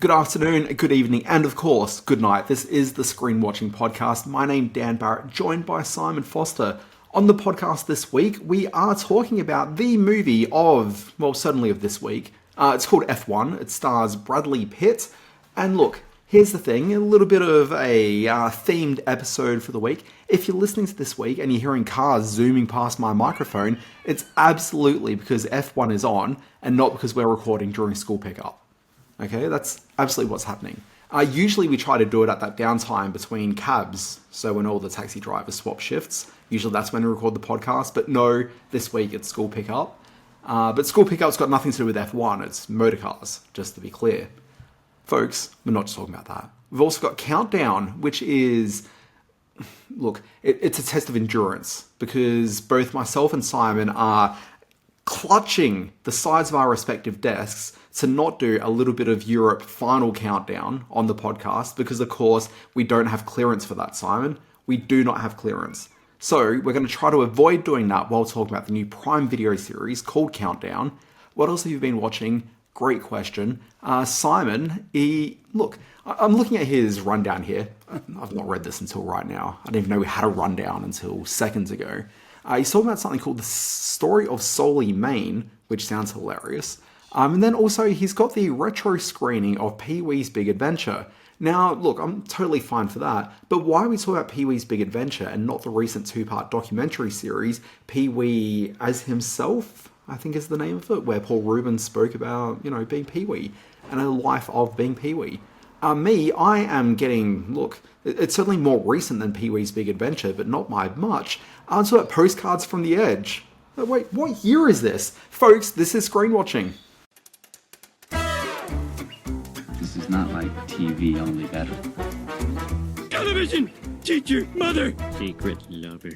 Good afternoon, good evening, and of course, good night. This is the Screen Watching Podcast. My name is Dan Barrett, joined by Simon Foster. On the podcast this week, we are talking about the movie of, well, certainly of this week. It's called F1. It stars Bradley Pitt. And look, here's the thing, a little bit of a themed episode for the week. If you're listening to this week and you're hearing cars zooming past my microphone, it's absolutely because F1 is on and not because we're recording during school pickup. Okay, that's absolutely what's happening. Usually we try to do it at that downtime between cabs, so when all the taxi drivers swap shifts. Usually that's when we record the podcast, but no, this week it's school pickup. But school pickup's got nothing to do with F1, it's motor cars, just to be clear. Folks, we're not just talking about that. We've also got Countdown, which is, look, it's a test of endurance, because both myself and Simon are clutching the sides of our respective desks to not do a little bit of Europe final countdown on the podcast because, of course, we don't have clearance for that, Simon. We do not have clearance. So we're going to try to avoid doing that while talking about the new Prime Video series called Countdown. What else have you been watching? Great question. Simon, look, I'm looking at his rundown here. I've not read this until right now. I didn't even know we had a rundown until seconds ago. He's talking about something called The Story of Soli, Maine, which sounds hilarious. And then also he's got the retro screening of Pee-wee's Big Adventure. Now, look, I'm totally fine for that, but why are we talking about Pee-wee's Big Adventure and not the recent two-part documentary series, Pee-wee as Himself, I think is the name of it, where Paul Rubens spoke about, being Pee-wee and a life of being Pee-wee. I am getting, look, it's certainly more recent than Pee-wee's Big Adventure, but not by much. I'm talking about Postcards from the Edge. Wait, what year is this? Folks, this is Screen Watching. This is not like TV, only better. Television! Teacher, mother! Secret lover.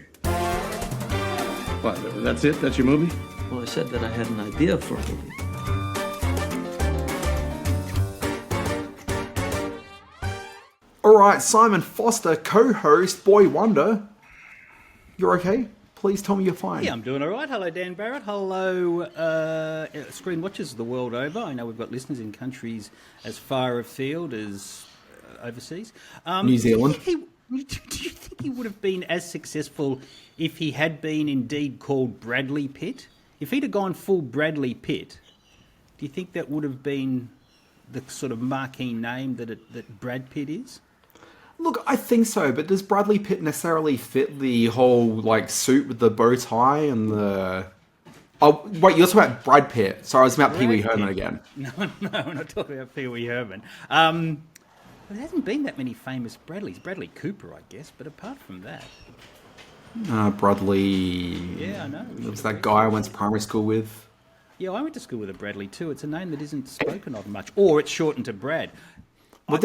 What, that's it? That's your movie? Well, I said that I had an idea for a movie. Alright, Simon Foster, co-host, Boy Wonder. You're okay? Please tell me you're fine. Yeah, I'm doing all right. Hello, Dan Barrett. Hello, screen watchers the world over. I know we've got listeners in countries as far afield as overseas. New Zealand. Do you think he would have been as successful if he had been indeed called Bradley Pitt? If he'd have gone full Bradley Pitt, do you think that would have been the sort of marquee name that Brad Pitt is? Look, I think so, but does Bradley Pitt necessarily fit the whole, suit with the bow tie and the... Oh, wait, you're talking about Brad Pitt. Sorry, I was about Pee Wee Herman again. No, we're not talking about Pee Wee Herman. There hasn't been that many famous Bradleys. Bradley Cooper, I guess, but apart from that... Bradley... Yeah, I know. It was that guy I went to primary school with. Yeah, I went to school with a Bradley too. It's a name that isn't spoken of much, or it's shortened to Brad. Well,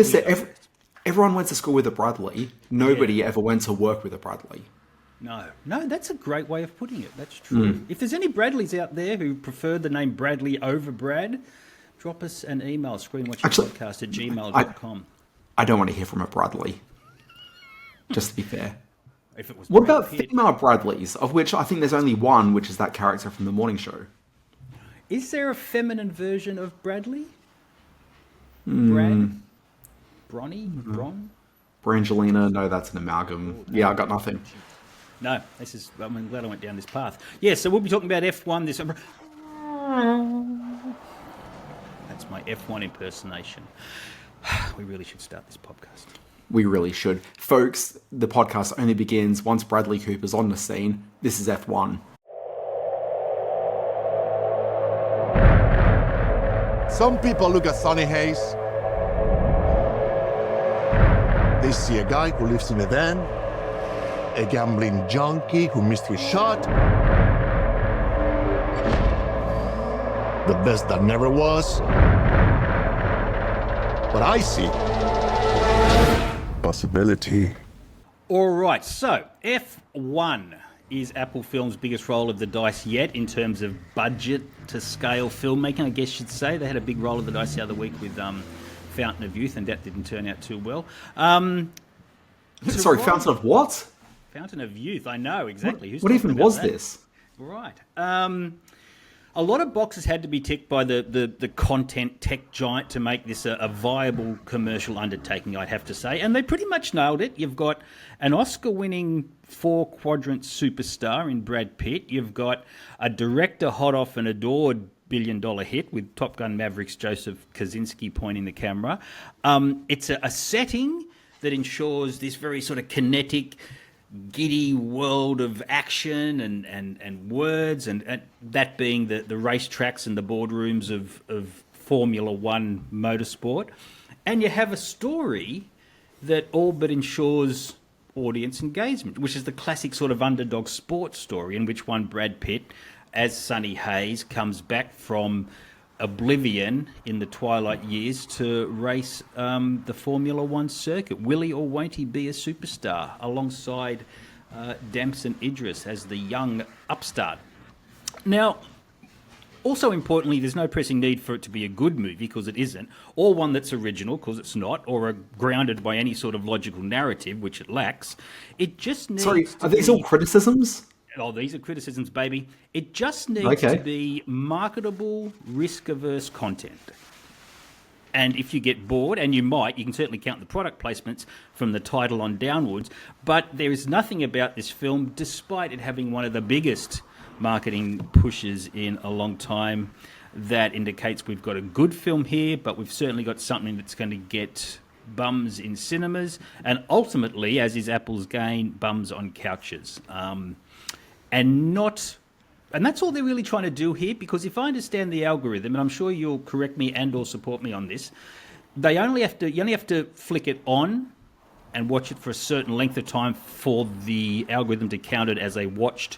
everyone went to school with a Bradley. Nobody ever went to work with a Bradley. No, that's a great way of putting it. That's true. If there's any Bradleys out there who prefer the name Bradley over Brad, drop us an email, screenwatchingpodcast@gmail.com. I don't want to hear from a Bradley, just to be fair. If it was What Brad about Pitt. female Bradleys, of which I think there's only one, which is that character from The Morning Show? Is there a feminine version of Bradley? Brad? Bronny? Bron? Brangelina? No, that's an amalgam. Yeah, I got nothing. No, I'm glad I went down this path. Yeah, so we'll be talking about F1 this... That's my F1 impersonation. We really should start this podcast. We really should. Folks, the podcast only begins once Bradley Cooper's on the scene. This is F1. Some people look at Sonny Hayes. They see a guy who lives in a van, a gambling junkie who missed his shot, the best that never was. But I see possibility. All right, so F1 is Apple Films' biggest roll of the dice yet in terms of budget to scale filmmaking, I guess you'd say. They had a big roll of the dice the other week with Fountain of Youth, and that didn't turn out too well. Sorry, Fountain of what? Fountain of Youth, I know, exactly. What even was this? Right. a lot of boxes had to be ticked by the content tech giant to make this a viable commercial undertaking, I'd have to say. And they pretty much nailed it. You've got an Oscar-winning 4-quadrant superstar in Brad Pitt. You've got a director hot off an adored billion-dollar hit with Top Gun Maverick's Joseph Kosinski pointing the camera. It's a setting that ensures this very sort of kinetic, giddy world of action and words, and that being the racetracks and the boardrooms of Formula One motorsport. And you have a story that all but ensures audience engagement, which is the classic sort of underdog sports story in which one Brad Pitt, as Sonny Hayes, comes back from oblivion in the twilight years to race the Formula One circuit. Will he or won't he be a superstar alongside Damson Idris as the young upstart? Now, also importantly, there's no pressing need for it to be a good movie, because it isn't, or one that's original, because it's not, or grounded by any sort of logical narrative, which it lacks. It just needs are these all criticisms? Oh, these are criticisms, baby. It just needs to be marketable, risk-averse content. And if you get bored, and you might, you can certainly count the product placements from the title on downwards, but there is nothing about this film, despite it having one of the biggest marketing pushes in a long time, that indicates we've got a good film here, but we've certainly got something that's going to get bums in cinemas, and ultimately, as is Apple's gain, bums on couches. And that's all they're really trying to do here, because if I understand the algorithm, and I'm sure you'll correct me and or support me on this, you only have to flick it on and watch it for a certain length of time for the algorithm to count it as a watched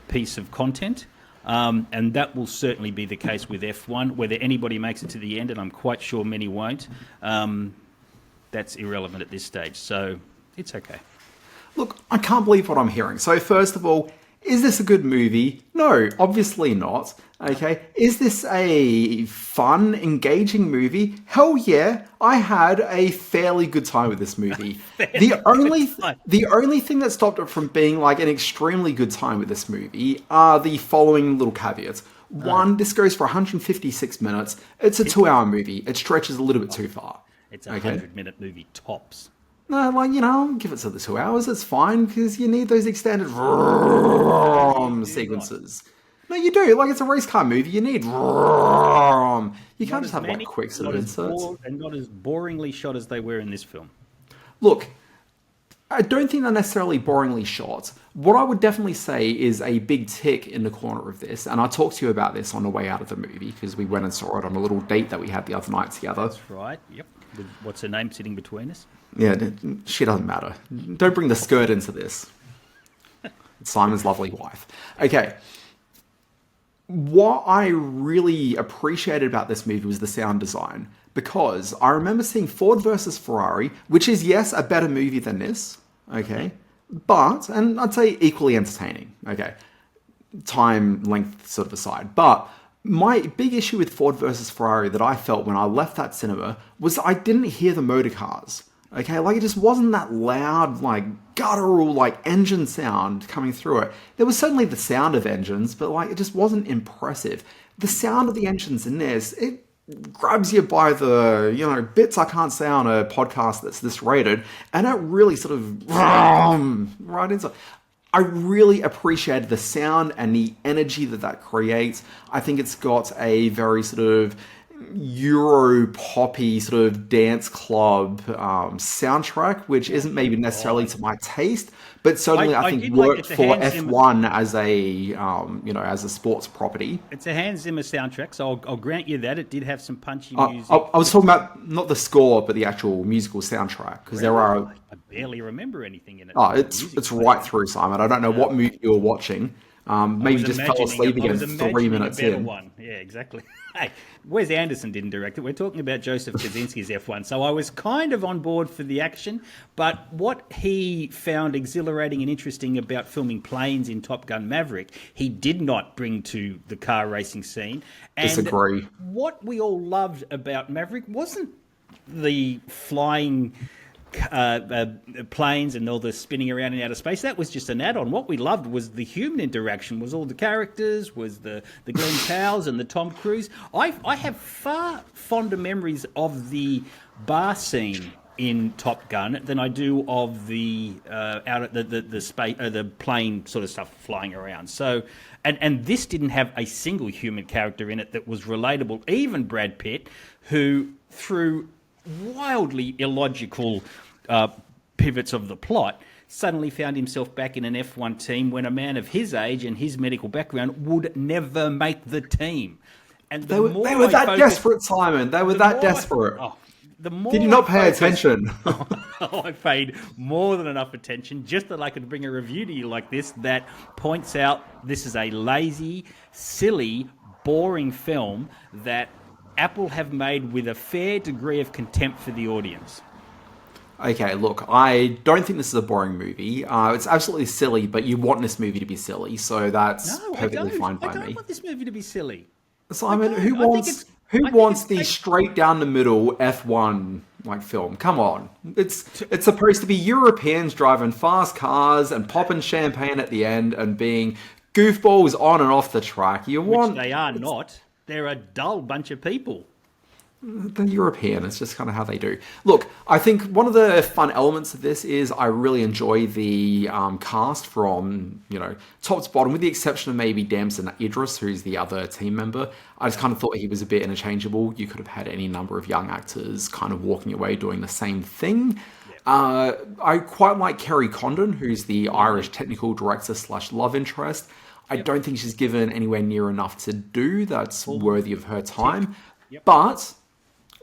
piece of content. And that will certainly be the case with F1. Whether anybody makes it to the end, and I'm quite sure many won't, that's irrelevant at this stage. So it's okay. Look, I can't believe what I'm hearing. So first of all, is this a good movie? No, obviously not. Okay. Is this a fun, engaging movie? Hell yeah. I had a fairly good time with this movie. The only thing that stopped it from being like an extremely good time with this movie are the following little caveats. One, this goes for 156 minutes. It's a 2-hour movie. It stretches a little bit too far. It's a 100-minute movie tops. No, I'll give it to the 2 hours. It's fine, because you need those extended sequences. No, you do. Like, it's a race car movie. You need You can't just have like quick sort of inserts. And not as boringly shot as they were in this film. Look, I don't think they're necessarily boringly shot. What I would definitely say is a big tick in the corner of this, and I talked to you about this on the way out of the movie, because we went and saw it on a little date that we had the other night together. That's right. Yep. With what's her name sitting between us? Yeah, she doesn't matter. Don't bring the skirt into this. It's Simon's lovely wife. Okay. What I really appreciated about this movie was the sound design, because I remember seeing Ford versus Ferrari, which is, yes, a better movie than this, okay, but, and I'd say equally entertaining, okay, time length sort of aside, but my big issue with Ford versus Ferrari that I felt when I left that cinema was I didn't hear the motor cars. Okay, like it just wasn't that loud, like guttural, like engine sound coming through it. There was certainly the sound of engines, but like it just wasn't impressive. The sound of the engines in this, it grabs you by the, bits I can't say on a podcast that's this rated, and it really sort of right into. I really appreciated the sound and the energy that creates. I think it's got a very sort of Euro poppy sort of dance club soundtrack, which isn't maybe necessarily to my taste, but certainly I think worked for F1 as a as a sports property. It's a Hans Zimmer soundtrack, so I'll grant you that it did have some punchy music. I was talking about not the score, but the actual musical soundtrack, because there are. I barely remember anything in it. Oh, it's right through, Simon. I don't know what movie you were watching. Maybe just fell asleep again 3 minutes in. Yeah, exactly. Hey, Wes Anderson didn't direct it. We're talking about Joseph Kosinski's F1. So I was kind of on board for the action, but what he found exhilarating and interesting about filming planes in Top Gun Maverick, he did not bring to the car racing scene. And disagree. What we all loved about Maverick wasn't the flying planes and all the spinning around in outer space. That was just an add-on. What we loved was the human interaction, was all the characters, was the Glenn Powells and the Tom Cruise. I have far fonder memories of the bar scene in Top Gun than I do of the the plane sort of stuff flying around. So, and this didn't have a single human character in it that was relatable. Even Brad Pitt, who through wildly illogical pivots of the plot, suddenly found himself back in an F1 team when a man of his age and his medical background would never make the team. And they were that desperate, Simon. They were that desperate. Did you not pay attention? I paid more than enough attention just that I could bring a review to you like this that points out this is a lazy, silly, boring film that Apple have made with a fair degree of contempt for the audience. Okay, look, I don't think this is a boring movie. It's absolutely silly, but you want this movie to be silly, so that's perfectly fine by me. I don't want this movie to be silly. Simon, who wants the straight down the middle F1 like film? Come on. It's supposed to be Europeans driving fast cars and popping champagne at the end and being goofballs on and off the track. Which they are not. They're a dull bunch of people. The European, it's just kind of how they do. Look, I think one of the fun elements of this is I really enjoy the cast from, top to bottom, with the exception of maybe Damson Idris, who's the other team member. I just kind of thought he was a bit interchangeable. You could have had any number of young actors kind of walking away doing the same thing. I quite like Kerry Condon, who's the Irish technical director / love interest. I don't think she's given anywhere near enough to do that's worthy of her time. But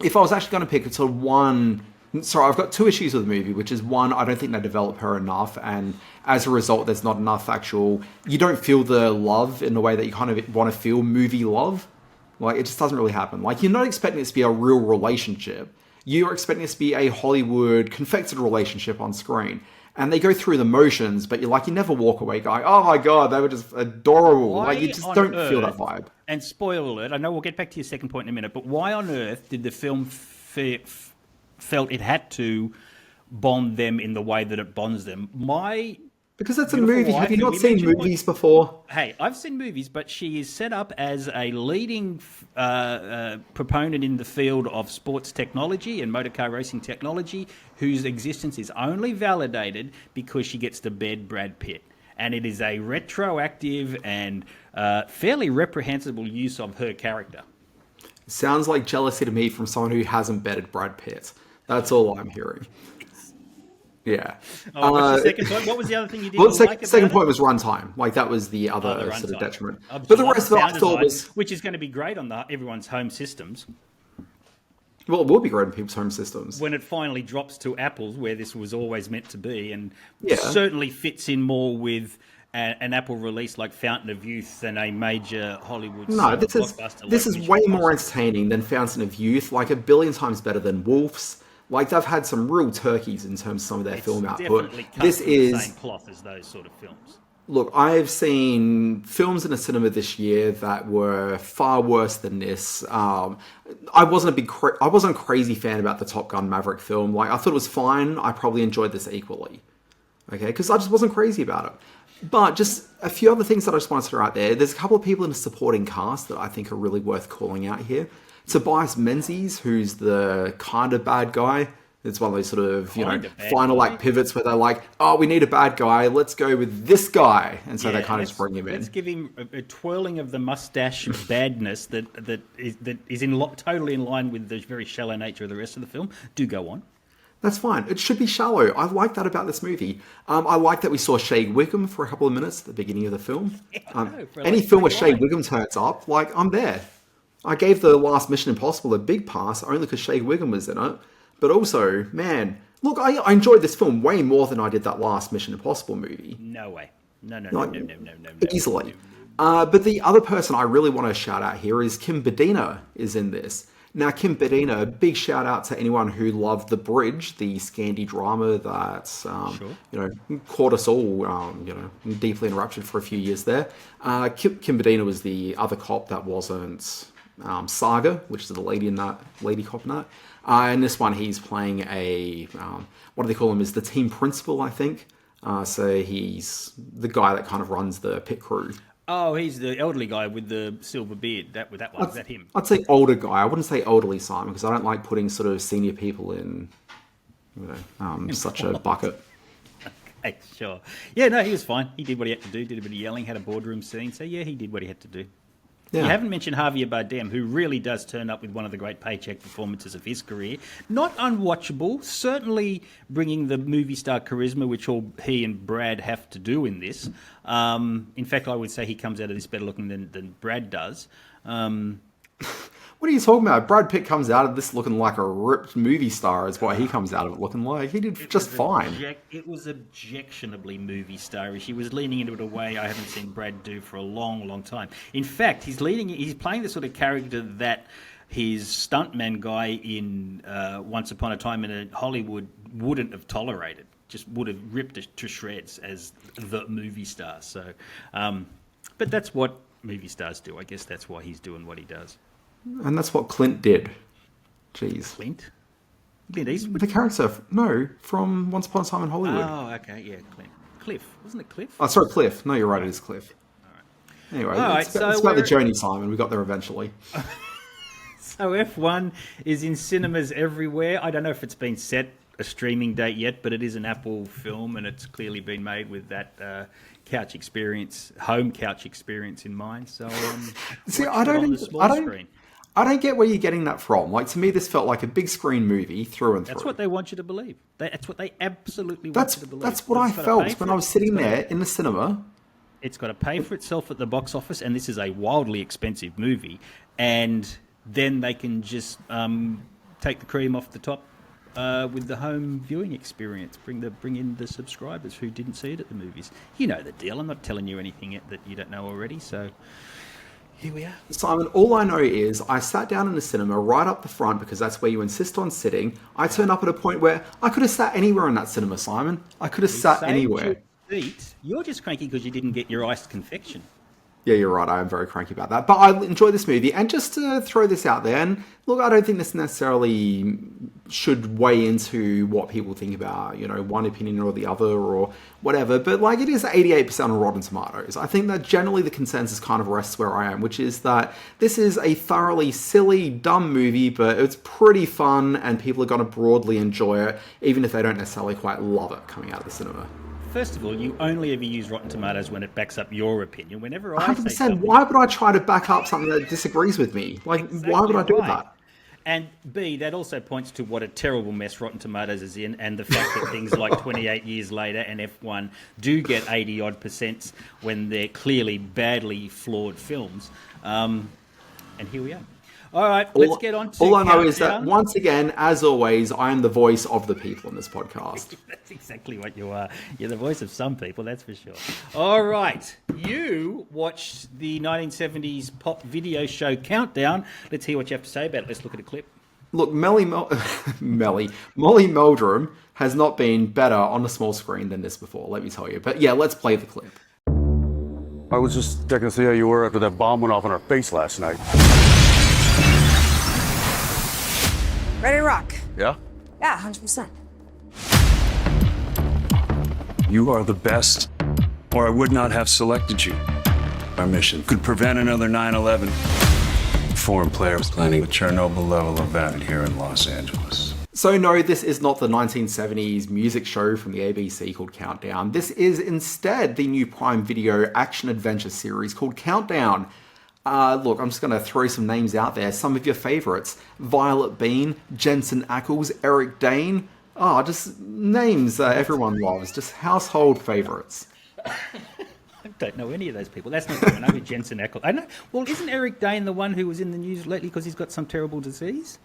if I was actually going to pick sort of one... Sorry, I've got two issues with the movie, which is one, I don't think they develop her enough, and as a result, there's not enough actual... You don't feel the love in the way that you kind of want to feel movie love. Like, it just doesn't really happen. Like, you're not expecting it to be a real relationship. You're expecting it to be a Hollywood confected relationship on screen. And they go through the motions, but you never walk away going, oh my God, they were just adorable. You just don't feel that vibe. And spoiler alert, I know we'll get back to your second point in a minute, but why on earth did the film felt it had to bond them in the way that it bonds them? Because it's a movie. Have you not seen movies before? Hey, I've seen movies, but she is set up as a leading proponent in the field of sports technology and motor car racing technology, whose existence is only validated because she gets to bed Brad Pitt. And it is a retroactive and fairly reprehensible use of her character. Sounds like jealousy to me from someone who hasn't bedded Brad Pitt. That's all I'm hearing. Yeah. What's the second point? What was the other thing you didn't like about it? Second point was runtime. That was the other sort of detriment. But the rest of it I thought was... Which is going to be great on everyone's home systems. Well, it will be great on people's home systems. When it finally drops to Apple's, where this was always meant to be, and certainly fits in more with an Apple release like Fountain of Youth than a major Hollywood blockbuster. This is way more entertaining than Fountain of Youth, a billion times better than Wolf's. They've had some real turkeys in terms of some of their film output. This is the same cloth as those sort of films. Look, I've seen films in a cinema this year that were far worse than this. I wasn't a crazy fan about the Top Gun Maverick film. I thought it was fine. I probably enjoyed this equally. Okay, because I just wasn't crazy about it. But just a few other things that I just want to throw out there. There's a couple of people in the supporting cast that I think are really worth calling out here. Tobias Menzies, who's the kind of bad guy. It's one of those sort of, final pivots where they're like, oh, we need a bad guy. Let's go with this guy. And so they kind of just bring him in. Let's give him a twirling of the mustache badness that is totally in line with the very shallow nature of the rest of the film. Do go on. That's fine. It should be shallow. I like that about this movie. I like that we saw Shea Wiggum for a couple of minutes at the beginning of the film. Any film where Shea Wiggum turns up, I'm there. I gave the last Mission Impossible a big pass only because Shea Wiggum was in it. But also, man, look, I enjoyed this film way more than I did that last Mission Impossible movie. No way. No. Easily. But the other person I really want to shout out here is Kim Badina is in this. Now, Kim Badina, big shout out to anyone who loved The Bridge, the Scandi drama that, caught us all, deeply enraptured for a few years there. Kim Badina was the other cop that wasn't Saga, which is the lady cop in that. In this one, he's playing what do they call him? Is the team principal, I think. So he's the guy that kind of runs the pit crew. Oh, he's the elderly guy with the silver beard. That one. Is that him? I'd say older guy. I wouldn't say elderly, Simon, because I don't like putting sort of senior people in, such a bucket. Okay, sure. Yeah, no, he was fine. He did what he had to do. Did a bit of yelling. Had a boardroom scene. So yeah, he did what he had to do. Yeah. You haven't mentioned Javier Bardem, who really does turn up with one of the great paycheck performances of his career. Not unwatchable, certainly bringing the movie star charisma, which all he and Brad have to do in this. In fact, I would say he comes out of this better looking than Brad does. What are you talking about? Brad Pitt comes out of this looking like a ripped movie star is what he comes out of it looking like. He did just fine. It was objectionably movie starish. He was leaning into it a way I haven't seen Brad do for a long, long time. In fact, he's playing the sort of character that his stuntman guy in Once Upon a Time in Hollywood wouldn't have tolerated. Just would have ripped it to shreds as the movie star. So, but that's what movie stars do. I guess that's why he's doing what he does. And that's what Clint did. Jeez. Clint Eastwood? The character, from Once Upon a Time in Hollywood. Oh, okay, yeah, Clint. Cliff, wasn't it Cliff? Oh, sorry, Cliff. No, you're right, it is Cliff. Anyway, it's about the journey, Simon. We got there eventually. So F1 is in cinemas everywhere. I don't know if it's been set a streaming date yet, but it is an Apple film, and it's clearly been made with that home couch experience in mind. So, see, I don't get where you're getting that from. Like, to me, this felt like a big screen movie through and through. That's what they want you to believe. That's what they absolutely want you to believe. That's what I felt when I was sitting there in the cinema. It's got to pay for itself at the box office, and this is a wildly expensive movie. And then they can just take the cream off the top with the home viewing experience. Bring in the subscribers who didn't see it at the movies. You know the deal. I'm not telling you anything that you don't know already. So here we are. Simon, all I know is I sat down in the cinema right up the front because that's where you insist on sitting. I turned up at a point where I could have sat anywhere in that cinema, Simon. I could have sat anywhere. You're just cranky because you didn't get your iced confection. Yeah, you're right. I am very cranky about that. But I enjoy this movie. And just to throw this out there, and look, I don't think this necessarily should weigh into what people think about, one opinion or the other or whatever. But, it is 88% on Rotten Tomatoes. I think that generally the consensus kind of rests where I am, which is that this is a thoroughly silly, dumb movie, but it's pretty fun and people are going to broadly enjoy it, even if they don't necessarily quite love it coming out of the cinema. First of all, you only ever use Rotten Tomatoes when it backs up your opinion. Whenever I 100%. say something, why would I try to back up something that disagrees with me? Exactly why would I do right. that? And B, that also points to what a terrible mess Rotten Tomatoes is in, and the fact that things like 28 years later and F1 do get 80-odd% when they're clearly badly flawed films. And here we are. All right, let's get on to all I know Countdown. is that, once again, as always, I am the voice of the people in this podcast. That's exactly what you are. You're the voice of some people, that's for sure. All right, you watched the 1970s pop video show Countdown. Let's hear what you have to say about it. Let's look at a clip. Look, Molly Meldrum has not been better on the small screen than this before, let me tell you. But yeah, let's play the clip. I was just checking to see how you were after that bomb went off in our face last night. Ready to rock. Yeah? Yeah, 100%. You are the best, or I would not have selected you. Our mission could prevent another 9/11. Foreign player was planning a Chernobyl-level event here in Los Angeles. So no, this is not the 1970s music show from the ABC called Countdown. This is instead the new Prime Video action-adventure series called Countdown. Look, I'm just going to throw some names out there. Some of your favourites. Violet Bean, Jensen Ackles, Eric Dane. Just names everyone loves. Just household favourites. I don't know any of those people. That's not true. I know who Jensen Ackles. I know. Well, isn't Eric Dane the one who was in the news lately because he's got some terrible disease?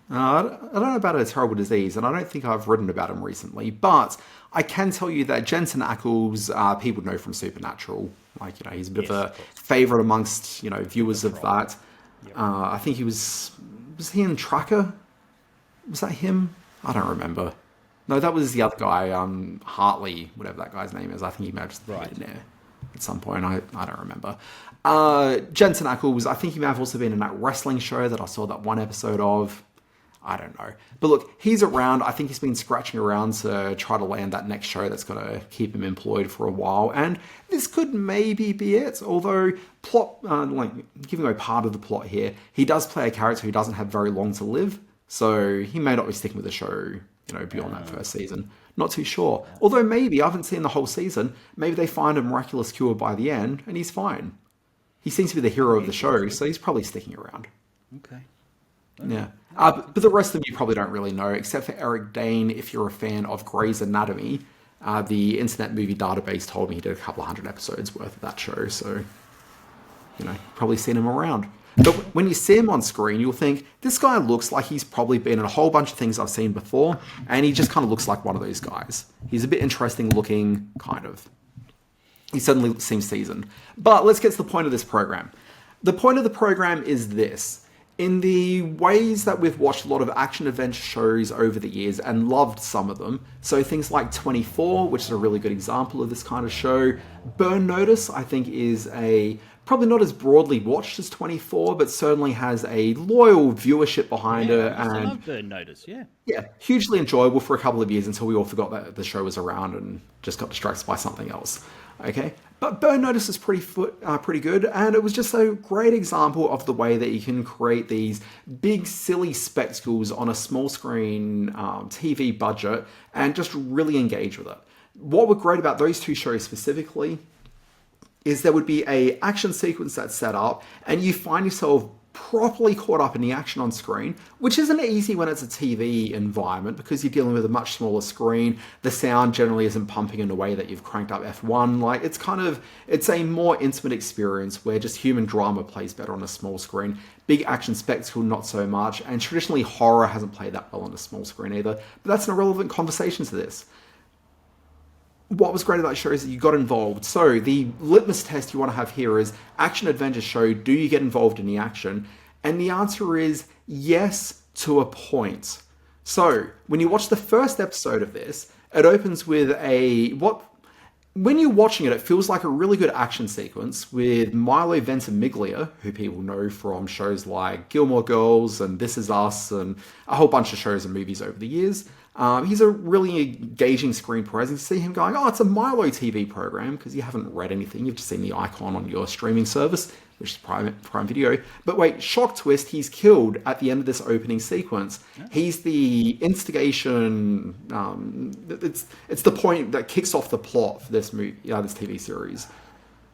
I don't know about a terrible disease, and I don't think I've written about him recently, but I can tell you that Jensen Ackles, people know from Supernatural. He's a bit of a favourite amongst, viewers of that. Yep. I think was he in Tracker? Was that him? I don't remember. No, that was the other guy, Hartley, whatever that guy's name is. I think he matched the right in there. at some point. I don't remember. Jensen Ackles, I think he may have also been in that wrestling show that I saw that one episode of. I don't know. But look, he's around. I think he's been scratching around to try to land that next show that's going to keep him employed for a while. And this could maybe be it. Although, giving away part of the plot here, he does play a character who doesn't have very long to live. So he may not be sticking with the show, beyond that first season. Not too sure. Although maybe, I haven't seen the whole season, maybe they find a miraculous cure by the end and he's fine. He seems to be the hero of the show, so he's probably sticking around. Okay. Yeah. But the rest of them you probably don't really know, except for Eric Dane, if you're a fan of Grey's Anatomy. The Internet Movie Database told me he did a couple of 100 episodes worth of that show, so, probably seen him around. But when you see him on screen, you'll think, this guy looks like he's probably been in a whole bunch of things I've seen before, and he just kind of looks like one of those guys. He's a bit interesting looking, kind of. He suddenly seems seasoned. But let's get to the point of this program. The point of the program is this. In the ways that we've watched a lot of action-adventure shows over the years and loved some of them, so things like 24, which is a really good example of this kind of show. Burn Notice, I think, is probably not as broadly watched as 24, but certainly has a loyal viewership behind it. I love Burn Notice, yeah. Yeah, hugely enjoyable for a couple of years until we all forgot that the show was around and just got distracted by something else. Okay, but Burn Notice is pretty good, and it was just a great example of the way that you can create these big, silly spectacles on a small screen TV budget and just really engage with it. What was great about those two shows specifically is there would be a action sequence that's set up, and you find yourself properly caught up in the action on screen, which isn't easy when it's a TV environment because you're dealing with a much smaller screen. The sound generally isn't pumping in a way that you've cranked up F1. It's a more intimate experience where just human drama plays better on a small screen. Big action spectacle, not so much. And traditionally, horror hasn't played that well on a small screen either. But that's an irrelevant conversation to this. What was great about that show is that you got involved. So the litmus test you want to have here is action adventure show, do you get involved in the action? And the answer is yes, to a point. So when you watch the first episode of this, it opens with when you're watching it feels like a really good action sequence with Milo Ventimiglia, who people know from shows like Gilmore Girls and This Is Us and a whole bunch of shows and movies over the years. He's a really engaging screen presence. You see him going, it's a Milo TV program, because you haven't read anything. You've just seen the icon on your streaming service, which is Prime Video. But wait, shock twist, he's killed at the end of this opening sequence. Yeah. He's the instigation, it's the point that kicks off the plot for this movie, this TV series.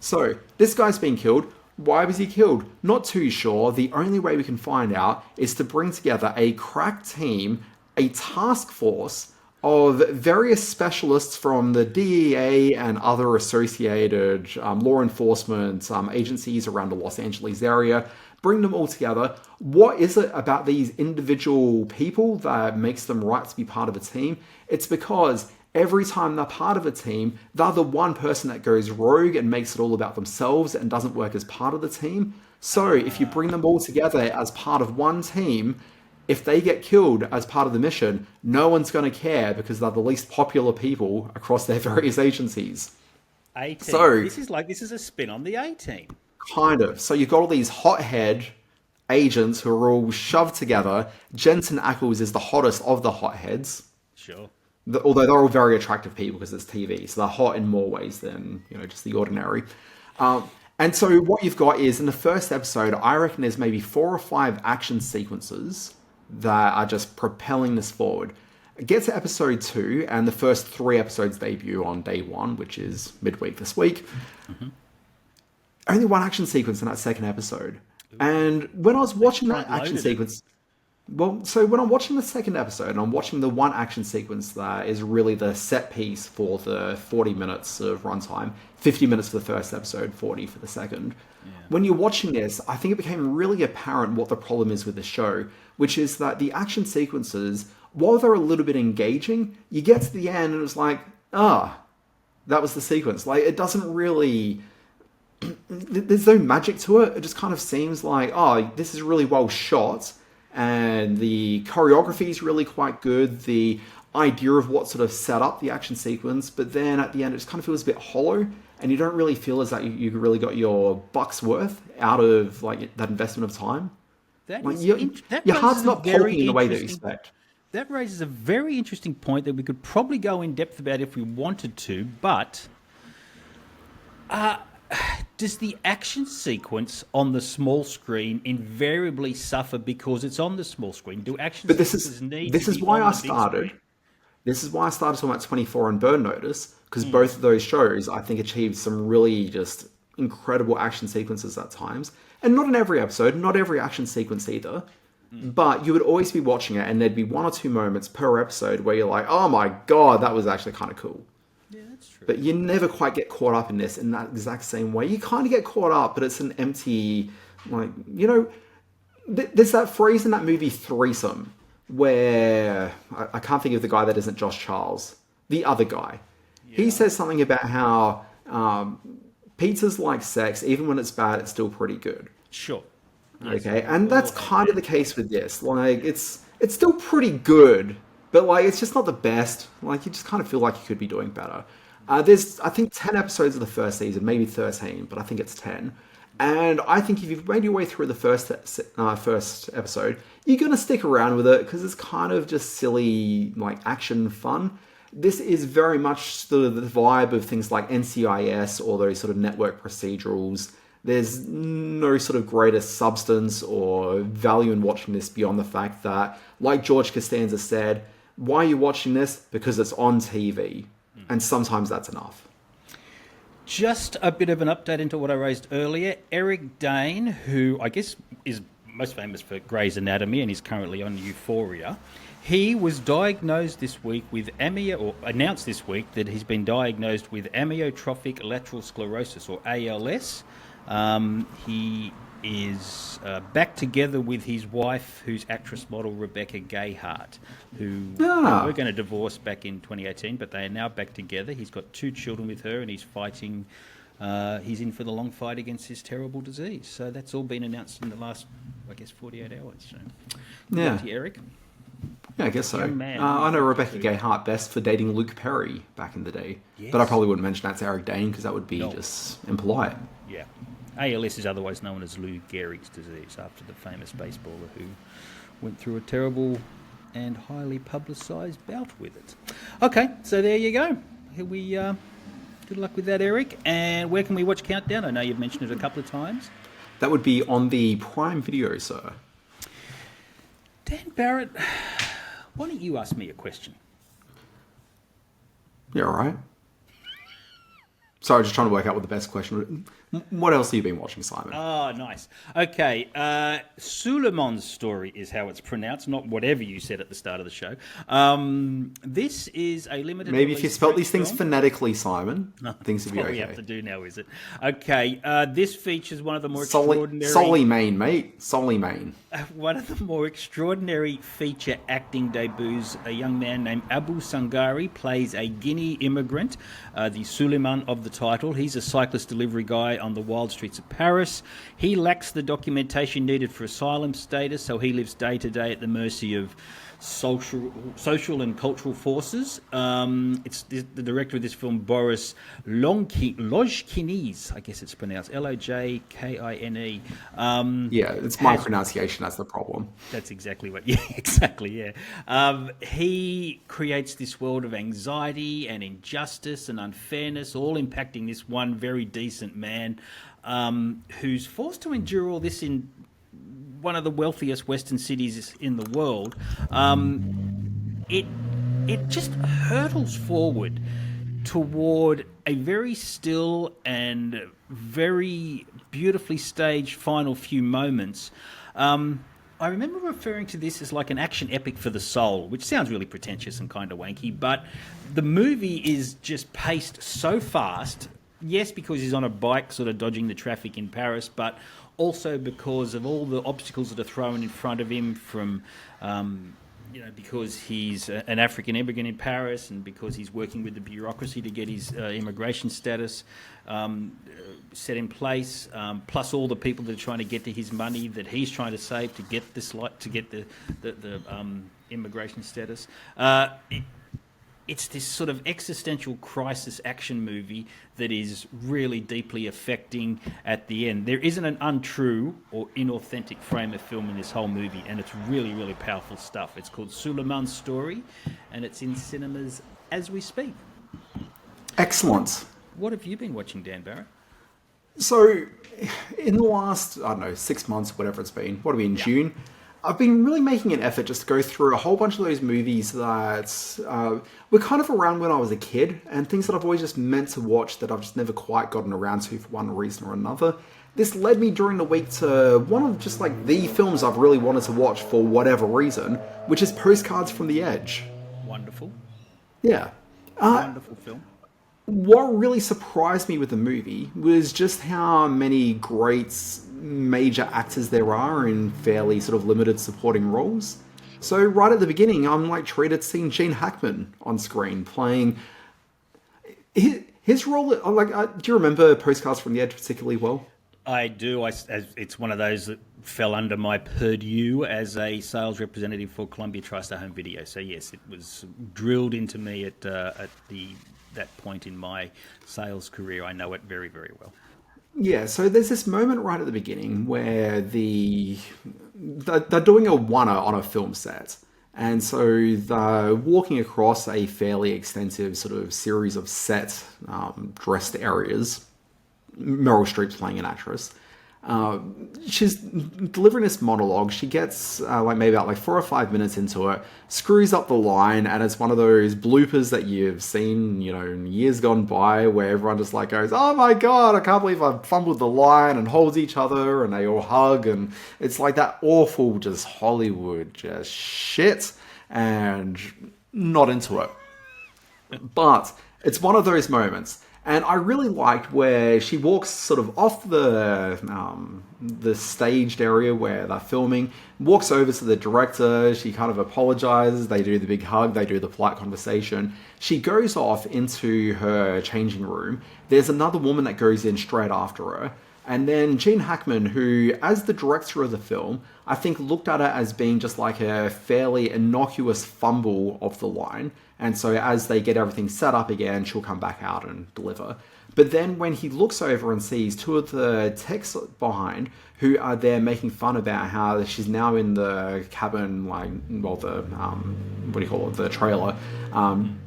So, this guy's been killed. Why was he killed? Not too sure. The only way we can find out is to bring together a crack team, a task force of various specialists from the DEA and other associated law enforcement agencies around the Los Angeles area. Bring them all together. What is it about these individual people that makes them right to be part of a team? It's because every time they're part of a team, they're the one person that goes rogue and makes it all about themselves and doesn't work as part of the team. So if you bring them all together as part of one team, if they get killed as part of the mission, no one's going to care because they're the least popular people across their various agencies. A-Team. So this is a spin on the A-Team. Kind of. So you've got all these hothead agents who are all shoved together. Jensen Ackles is the hottest of the hotheads. Sure. Although they're all very attractive people because it's TV, so they're hot in more ways than just the ordinary. And so what you've got is in the first episode, I reckon there's maybe 4 or 5 action sequences that are just propelling this forward. Get to episode 2, and the first 3 episodes debut on day 1, which is midweek this week. Mm-hmm. Only 1 action sequence in that second episode. And when I was watching that action sequence... so when I'm watching the second episode, and I'm watching the 1 action sequence that is really the set piece for the 40 minutes of runtime, 50 minutes for the first episode, 40 for the second. Yeah. When you're watching this, I think it became really apparent what the problem is with the show, which is that the action sequences, while they're a little bit engaging, you get to the end and it's like, that was the sequence. Like, it doesn't really... There's no magic to it. It just kind of seems like, this is really well shot, and the choreography is really quite good. The idea of what sort of set up the action sequence, but then at the end it just kind of feels a bit hollow. and you don't really feel as that you really got your buck's worth out of like that investment of time. That Like is your heart's raises a not very pulping in the way that you interesting- expect. That raises a very interesting point that we could probably go in depth about if we wanted to, but does the action sequence on the small screen invariably suffer because it's on the small screen? Do action But sequences need this to is be why on I the big started. screen? This is why I started talking about 24 and Burn Notice, because both of those shows I think achieved some really just incredible action sequences at times, and not in every episode, not every action sequence either. But you would always be watching it, and there'd be one or two moments per episode where you're like, "Oh my god, that was actually kind of cool." Yeah, that's true. But you never quite get caught up in this in that exact same way. You kind of get caught up, but it's an empty, like, there's that phrase in that movie Threesome where I can't think of the guy that isn't Josh Charles, the other guy. He says something about how pizza's like sex, even when it's bad, it's still pretty good. Sure. Okay, and that's kind of the case with this. Like, it's still pretty good, but like, it's just not the best. Like, you just kind of feel like you could be doing better. There's, I think, 10 episodes of the first season, maybe 13, but I think it's 10. And I think if you've made your way through the first episode, you're gonna stick around with it because it's kind of just silly, like action fun. This is very much sort of the vibe of things like NCIS or those sort of network procedurals. There's no sort of greater substance or value in watching this beyond the fact that, like George Costanza said, why are you watching this? Because it's on TV. And sometimes that's enough. Just a bit of an update into what I raised earlier. Eric Dane, who I guess is most famous for Grey's Anatomy and is currently on Euphoria, he was diagnosed this week with announced this week that he's been diagnosed with amyotrophic lateral sclerosis, or ALS. He is back together with his wife, who's actress model Rebecca Gayheart, who were going to divorce back in 2018, but they are now back together. He's got 2 children with her, and he's fighting. He's in for the long fight against this terrible disease. So that's all been announced in the last, I guess, 48 hours. So, Yeah. to Eric. Yeah, I guess so. Young man. I know Rebecca Gayheart best for dating Luke Perry back in the day. Yes. But I probably wouldn't mention that to Eric Dane because that would be just impolite. Yeah. ALS is otherwise known as Lou Gehrig's disease, after the famous baseballer who went through a terrible and highly publicised bout with it. Okay, so there you go. Here we good luck with that, Eric. And where can we watch Countdown? I know you've mentioned it a couple of times. That would be on the Prime Video, sir. Dan Barrett, why don't you ask me a question? Yeah, all right. Sorry, just trying to work out what the best question. What else have you been watching, Simon? Oh, nice. Okay, Suleiman's story is how it's pronounced, not whatever you said at the start of the show. This is a limited. Maybe if you release spelt these things film. phonetically, Simon, things would be What okay. we have to do now, is it? Okay, this features one of the more extraordinary... Solly Main, mate. Solly Main. One of the more extraordinary feature acting debuts. A young man named Abu Sangari plays a Guinea immigrant, the Suleiman of the title. He's a cyclist delivery guy on the wild streets of Paris. He lacks the documentation needed for asylum status, so he lives day to day at the mercy of social and cultural forces. It's the director of this film, Boris Lojkine, I guess it's pronounced Lojkine. Yeah, it's my pronunciation that's the problem. That's exactly what. Yeah, exactly. Yeah, he creates this world of anxiety and injustice and unfairness, all impacting this one very decent man who's forced to endure all this in one of the wealthiest Western cities in the world. It just hurtles forward toward a very still and very beautifully staged final few moments. I remember referring to this as like an action epic for the soul, which sounds really pretentious and kind of wanky, but the movie is just paced so fast. Yes, because he's on a bike sort of dodging the traffic in Paris, but also because of all the obstacles that are thrown in front of him from, because he's an African immigrant in Paris and because he's working with the bureaucracy to get his immigration status set in place, plus all the people that are trying to get to his money that he's trying to save to get this the immigration status. it's this sort of existential crisis action movie that is really deeply affecting at the end. There isn't an untrue or inauthentic frame of film in this whole movie, and it's really, really powerful stuff. It's called Suleiman's Story, and it's in cinemas as we speak. Excellent. What have you been watching, Dan Barrett? So, in the last, I don't know, 6 months, whatever it's been, what are we in June? I've been really making an effort just to go through a whole bunch of those movies that were kind of around when I was a kid, and things that I've always just meant to watch that I've just never quite gotten around to for one reason or another. This led me during the week to one of just like the films I've really wanted to watch for whatever reason, which is Postcards from the Edge. Wonderful. Yeah. Wonderful film. What really surprised me with the movie was just how many great major actors there are in fairly sort of limited supporting roles. So right at the beginning, I'm like treated seeing Gene Hackman on screen playing his role. Do you remember Postcards from the Edge particularly well? I do. It's one of those that fell under my purview as a sales representative for Columbia TriStar Home Video. So yes, it was drilled into me at that point in my sales career. I know it very, very well. Yeah, so there's this moment right at the beginning where they're doing a one-er on a film set. And so they're walking across a fairly extensive sort of series of set dressed areas. Meryl Streep's playing an actress. She's delivering this monologue. She gets maybe about 4 or 5 minutes into it, screws up the line, and it's one of those bloopers that you've seen, in years gone by, where everyone just goes, "Oh my god, I can't believe I fumbled the line," and holds each other, and they all hug, and it's like that awful, just Hollywood, just shit, and not into it. But it's one of those moments. And I really liked where she walks sort of off the staged area where they're filming, walks over to the director, she kind of apologizes, they do the big hug, they do the polite conversation. She goes off into her changing room. There's another woman that goes in straight after her. And then Gene Hackman, who, as the director of the film, I think looked at it as being just like a fairly innocuous fumble of the line. And so as they get everything set up again, she'll come back out and deliver. But then when he looks over and sees two of the techs behind who are there making fun about how she's now in the cabin, the trailer,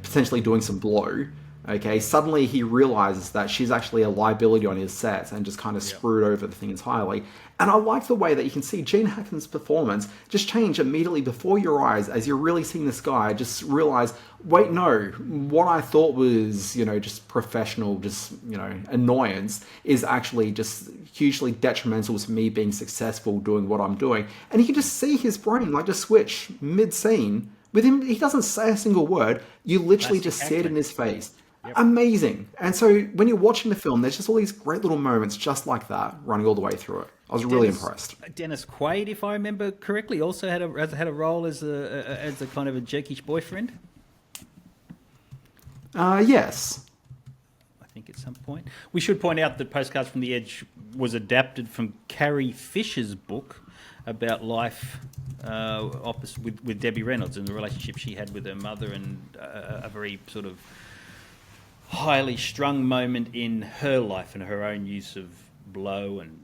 potentially doing some blow. Okay, suddenly he realizes that she's actually a liability on his set and just kind of screwed over the thing entirely. And I like the way that you can see Gene Hackman's performance just change immediately before your eyes as you're really seeing this guy just realize, wait, no, what I thought was, just professional, annoyance is actually just hugely detrimental to me being successful doing what I'm doing. And you can just see his brain just switch mid-scene. With him, he doesn't say a single word. You literally just see it in his face. Yep. Amazing. And so when you're watching the film, there's just all these great little moments just like that running all the way through it. I was really impressed. Dennis Quaid, if I remember correctly, also had a role as a kind of a jerkish boyfriend. Yes. I think at some point. We should point out that Postcards from the Edge was adapted from Carrie Fisher's book about life with Debbie Reynolds and the relationship she had with her mother, and a very sort of highly strung moment in her life and her own use of blow and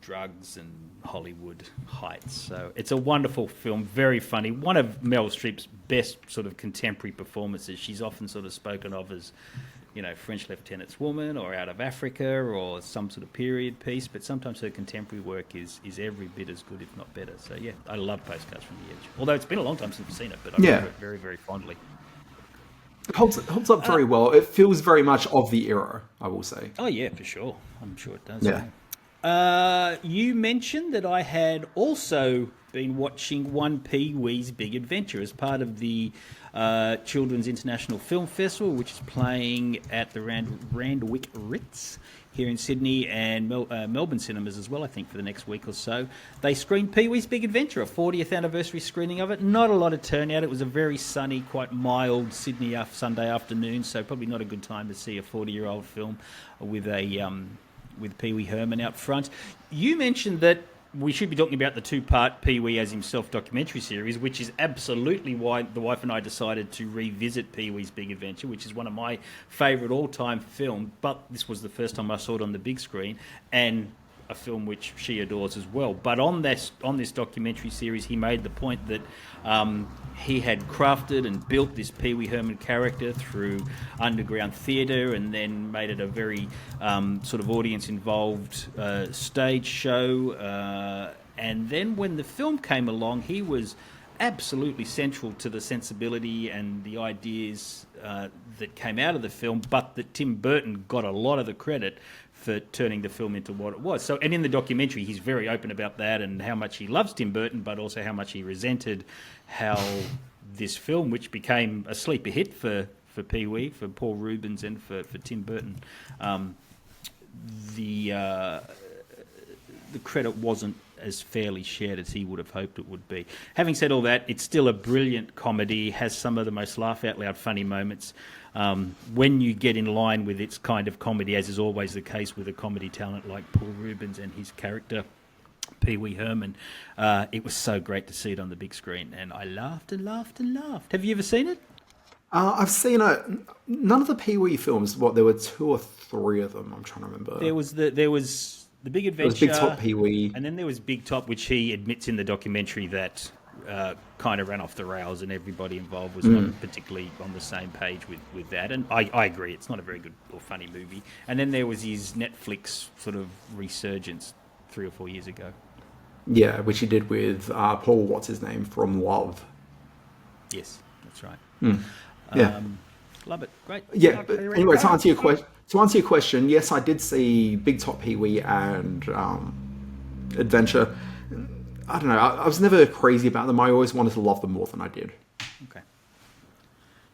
drugs and Hollywood heights. So it's a wonderful film, very funny. One of Meryl Streep's best sort of contemporary performances. She's often sort of spoken of as, French Lieutenant's Woman or Out of Africa or some sort of period piece, but sometimes her contemporary work is every bit as good, if not better. So yeah, I love Postcards from the Edge. Although it's been a long time since I've seen it, but I remember it very, very fondly. It holds up very well. It feels very much of the era, I will say. Oh yeah, for sure. I'm sure it does. Yeah. You mentioned that I had also been watching One Pee-wee's Big Adventure as part of the Children's International Film Festival, which is playing at the Randwick Ritz here in Sydney and Melbourne cinemas as well, I think, for the next week or so. They screened Pee-wee's Big Adventure, a 40th anniversary screening of it. Not a lot of turnout. It was a very sunny, quite mild Sydney Sunday afternoon, so probably not a good time to see a 40-year-old film with Pee-wee Herman out front. You mentioned that we should be talking about the two-part Pee-wee as himself documentary series, which is absolutely why the wife and I decided to revisit Pee-wee's Big Adventure, which is one of my favourite all-time films. But this was the first time I saw it on the big screen, and a film which she adores as well. But on this documentary series, he made the point that he had crafted and built this Pee Wee Herman character through underground theatre, and then made it a very sort of audience-involved stage show. And then when the film came along, he was absolutely central to the sensibility and the ideas that came out of the film, but that Tim Burton got a lot of the credit for turning the film into what it was. So, and in the documentary, he's very open about that and how much he loves Tim Burton, but also how much he resented how this film, which became a sleeper hit for Pee-wee, for Paul Rubens, and for Tim Burton, the credit wasn't as fairly shared as he would have hoped it would be. Having said all that, it's still a brilliant comedy, has some of the most laugh-out-loud funny moments. When you get in line with its kind of comedy, as is always the case with a comedy talent like Paul Rubens and his character, Pee Wee Herman, it was so great to see it on the big screen, and I laughed and laughed and laughed. Have you ever seen it? I've seen none of the Pee Wee films. There were 2 or 3 of them. I'm trying to remember. There was the Big Adventure, Big Top Pee Wee, and then there was Big Top, which he admits in the documentary that kind of ran off the rails, and everybody involved was not particularly on the same page with that. And I agree, it's not a very good or funny movie. And then there was his Netflix sort of resurgence 3 or 4 years ago. Yeah, which he did with Paul, what's his name, from Love. Yes, that's right. Yeah. Love it. Great. Yeah, but anyway, to answer your question, yes, I did see Big Top Pee Wee and Adventure. I don't know, I was never crazy about them. I always wanted to love them more than I did. Okay.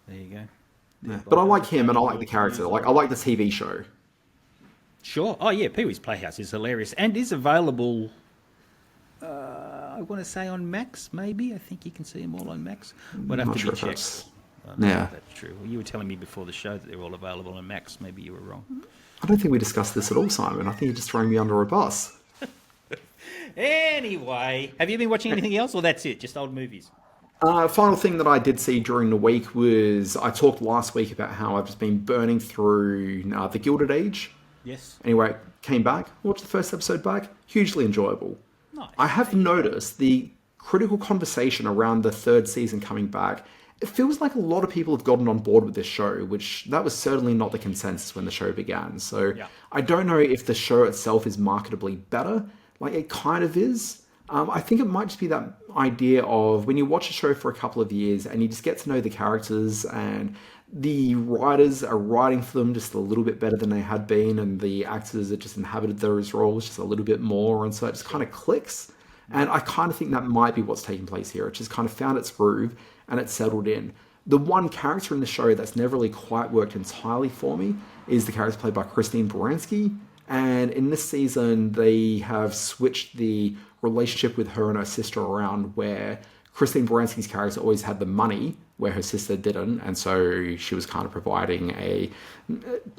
There you go. Yeah. But I like him and I like the character. I like the TV show. Sure. Oh, yeah, Pee-wee's Playhouse is hilarious and is available, I want to say on Max, maybe. I think you can see them all on Max. But I have to check. Yeah. That's true. Well, you were telling me before the show that they're all available on Max. Maybe you were wrong. I don't think we discussed this at all, Simon. I think you're just throwing me under a bus. Anyway, have you been watching anything else, or that's it? Just old movies? Final thing that I did see during the week was I talked last week about how I've just been burning through The Gilded Age. Yes. Anyway, came back, watched the first episode back, hugely enjoyable. Nice. I have noticed the critical conversation around the 3rd season coming back. It feels like a lot of people have gotten on board with this show, which that was certainly not the consensus when the show began. So yeah. I don't know if the show itself is marketably better. It kind of is. I think it might just be that idea of when you watch a show for a couple of years and you just get to know the characters and the writers are writing for them just a little bit better than they had been, and the actors that just inhabited those roles just a little bit more, and so it just kind of clicks. And I kind of think that might be what's taking place here. It just kind of found its groove and it's settled in. The one character in the show that's never really quite worked entirely for me is the character played by Christine Baranski. And in this season, they have switched the relationship with her and her sister around, where Christine Baranski's character always had the money, where her sister didn't. And so she was kind of providing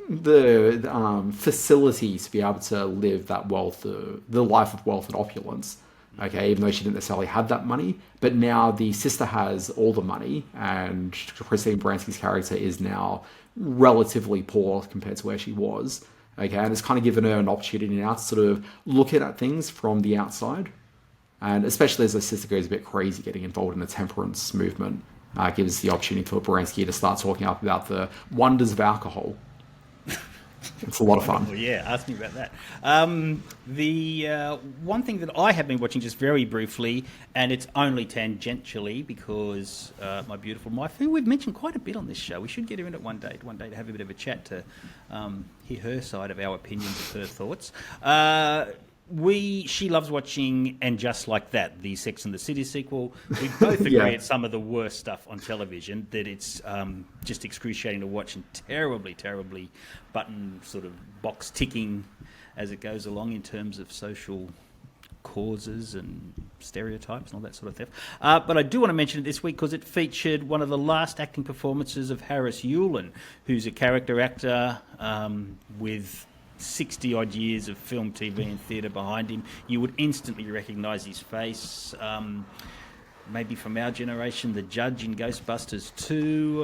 the facilities to be able to live that wealth, the life of wealth and opulence. Okay, even though she didn't necessarily have that money. But now the sister has all the money, and Christine Baranski's character is now relatively poor compared to where she was. Okay, and it's kind of given her an opportunity now to sort of look at things from the outside. And especially as her sister goes a bit crazy getting involved in the temperance movement, gives the opportunity for Baranski to start talking up about the wonders of alcohol. It's a lot of fun. Well, yeah, ask me about that. The one thing that I have been watching just very briefly, and it's only tangentially because my beautiful wife, who we've mentioned quite a bit on this show, we should get her in it one day to have a bit of a chat to hear her side of our opinions of her thoughts. She loves watching And Just Like That, the Sex and the City sequel. We both agree it's some of the worst stuff on television, that it's just excruciating to watch and terribly, terribly button sort of box ticking as it goes along in terms of social causes and stereotypes and all that sort of stuff. But I do want to mention it this week because it featured one of the last acting performances of Harris Yulin, who's a character actor with 60 odd years of film, TV, and theatre behind him. You would instantly recognise his face. Maybe from our generation, the Judge in Ghostbusters 2,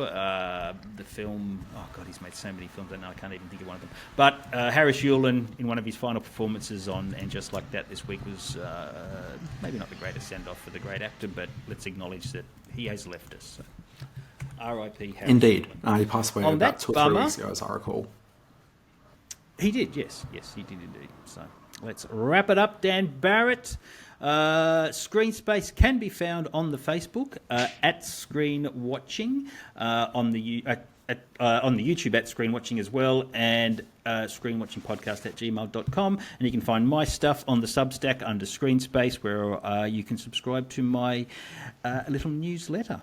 the film, oh God, he's made so many films, I can't even think of one of them. But Harris Yulin, in one of his final performances on And Just Like That this week, was maybe not the greatest send-off for the great actor, but let's acknowledge that he has left us. So. R.I.P. Harris Indeed. Yulin. He passed away On about that 2 or 3 bummer- weeks ago, as I recall. He did, yes, he did indeed. So let's wrap it up. Dan Barrett. Screen Space can be found on the Facebook at Screen Watching, on the YouTube at Screen Watching as well, and screenwatchingpodcast@gmail.com. And you can find my stuff on the Substack under Screen Space, where you can subscribe to my little newsletter.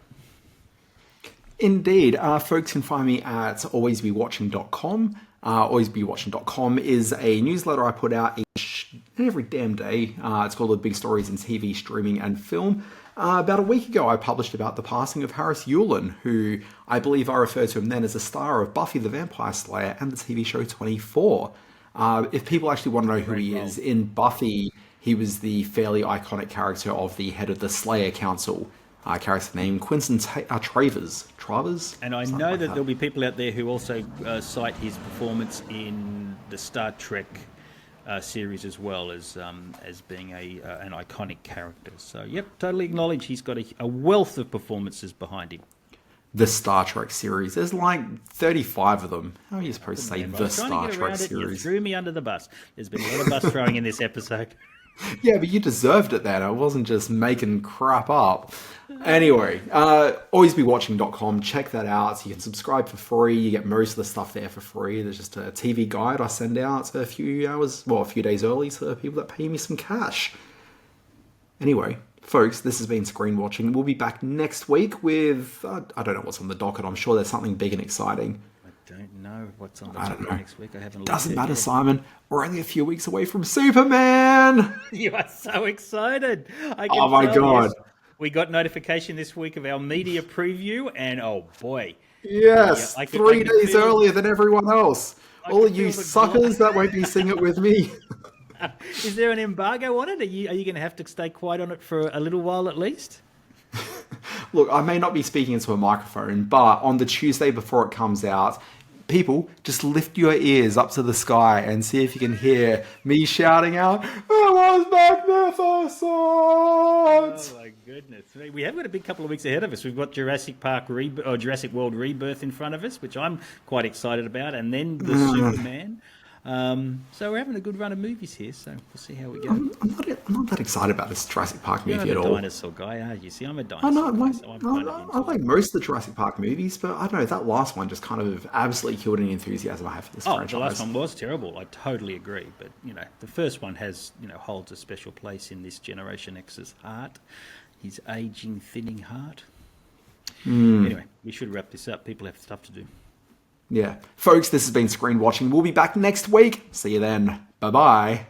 Indeed. Folks can find me at alwaysbewatching.com. Alwaysbewatching.com is a newsletter I put out every damn day. It's called The Big Stories in TV, Streaming and Film. About a week ago, I published about the passing of Harris Yulin, who I believe I referred to him then as a star of Buffy the Vampire Slayer and the TV show 24. If people actually want to know who he is, in Buffy, he was the fairly iconic character of the head of the Slayer Council, character named Quinton Travers. And I know that there'll be people out there who also cite his performance in the Star Trek series as well as being an iconic character. So, yep, totally acknowledge he's got a wealth of performances behind him. The Star Trek series. There's like 35 of them. How are you supposed to say the Star Trek series? You threw me under the bus. There's been a lot of bus throwing in this episode. Yeah, but you deserved it then. I wasn't just making crap up. Anyway, alwaysbewatching.com. Check that out. So you can subscribe for free. You get most of the stuff there for free. There's just a TV guide I send out a few days early to people that pay me some cash. Anyway, folks, this has been Screen Watching. We'll be back next week with, I don't know what's on the docket. I'm sure there's something big and exciting. I don't know what's on the docket next week. I haven't looked. Doesn't matter, Simon. We're only a few weeks away from Superman. You are so excited. Oh my God. We got notification this week of our media preview, and oh boy. Yes, I 3 days earlier than everyone else. All of you feel the suckers that won't be seeing it with me. Is there an embargo on it? Are you going to have to stay quiet on it for a little while at least? Look, I may not be speaking into a microphone, but on the Tuesday before it comes out, people, just lift your ears up to the sky and see if you can hear me shouting out, "It was magnificent!" Oh my goodness! We have got a big couple of weeks ahead of us. We've got Jurassic World Rebirth in front of us, which I'm quite excited about, and then the Superman. So we're having a good run of movies here. So we'll see how we go. I'm not that excited about this Jurassic Park movie You're at not a all. dinosaur guy, are you? See, I'm a dinosaur. I know, guy, so I'm kind of I like most of the Jurassic Park movies, but I don't know, that last one just kind of absolutely killed any enthusiasm I have for this franchise. The last one was terrible. I totally agree. But, the first one holds a special place in this Generation X's heart. His aging, thinning heart. Anyway, we should wrap this up. People have stuff to do. Yeah. Folks, this has been Screen Watching. We'll be back next week. See you then. Bye-bye.